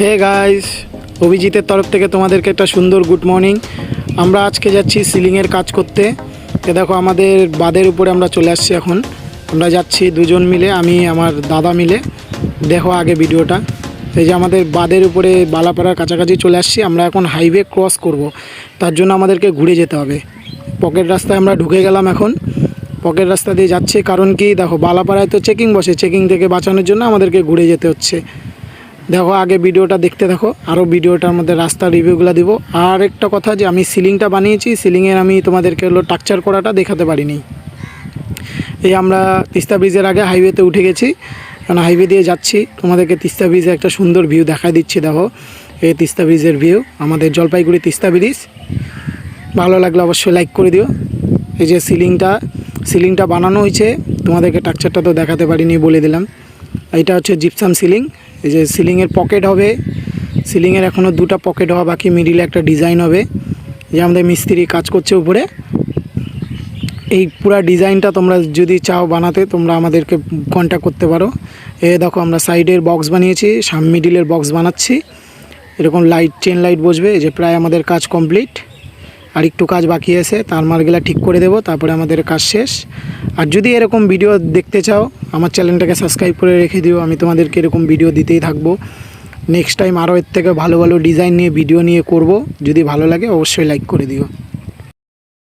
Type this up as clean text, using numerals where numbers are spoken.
Hey guys, অভিজিতের তরফ থেকে তোমাদেরকে একটা সুন্দর গুড মর্নিং। আমরা আজকে যাচ্ছি সিলিংয়ের কাজ করতে। দেখো আমাদের বাঁধের উপরে আমরা চলে আসছি। এখন আমরা যাচ্ছি দুজন মিলে, আমি আমার দাদা মিলে। দেখো আগে ভিডিওটা। এই যে আমাদের বাঁধের উপরে বালাপাড়ার কাছাকাছি চলে আসছি। আমরা এখন হাইওয়ে ক্রস করব, তার জন্য আমাদেরকে ঘুরে যেতে হবে। পকেট রাস্তায় আমরা ঢুকে গেলাম। এখন পকেট রাস্তা দিয়ে যাচ্ছি, কারণ কি দেখো বালাপাড়ায় তো চেকিং বসে, চেকিং থেকে বাঁচানোর জন্য আমাদেরকে ঘুরে যেতে হচ্ছে। দেখো আগে ভিডিওটা দেখতে থাকো, আরও ভিডিওটার মধ্যে রাস্তার রিভিউগুলো দিব। আর একটা কথা, যে আমি সিলিংটা বানিয়েছি, সিলিংয়ের আমি তোমাদেরকে হলো টাকচার করাটা দেখাতে পারিনি। এই আমরা তিস্তা ব্রিজের আগে হাইওয়েতে উঠে গেছি, কারণ হাইওয়ে দিয়ে যাচ্ছি। তোমাদেরকে তিস্তা ব্রিজে একটা সুন্দর ভিউ দেখা দিচ্ছি। দেখো এই তিস্তা ব্রিজের ভিউ, আমাদের জলপাইগুড়ি তিস্তা ব্রিজ। ভালো লাগলে অবশ্যই লাইক করে দিও। এই যে সিলিংটা বানানো হয়েছে, তোমাদেরকে টাকচারটা তো দেখাতে পারিনি, বলে দিলাম। এইটা হচ্ছে জিপসাম সিলিং। এই যে সিলিংয়ের পকেট হবে, সিলিংয়ের এখনও দুটো পকেট হওয়া বাকি, মিডিলে একটা ডিজাইন হবে। যে আমাদের মিস্ত্রি কাজ করছে উপরে। এই পুরা ডিজাইনটা তোমরা যদি চাও বানাতে, তোমরা আমাদেরকে কন্ট্যাক্ট করতে পারো। দেখো আমরা সাইডের বক্স বানিয়েছি, মিডিলের বক্স বানাচ্ছি। এরকম লাইট, চেন লাইট বসবে। এই যে প্রায় আমাদের কাজ কমপ্লিট, আর একটু কাজ বাকি আছে, তার মালগুলা ঠিক করে দেবো, তারপরে আমাদের কাজ শেষ। আর যদি এরকম ভিডিও দেখতে চাও, আমার চ্যানেলটাকে সাবস্ক্রাইব করে রেখে দিও। আমি তোমাদেরকে এরকম ভিডিও দিতেই থাকবো। নেক্সট টাইম আরও এর থেকে ভালো ভালো ডিজাইন নিয়ে ভিডিও নিয়ে করব। যদি ভালো লাগে অবশ্যই লাইক করে দিও।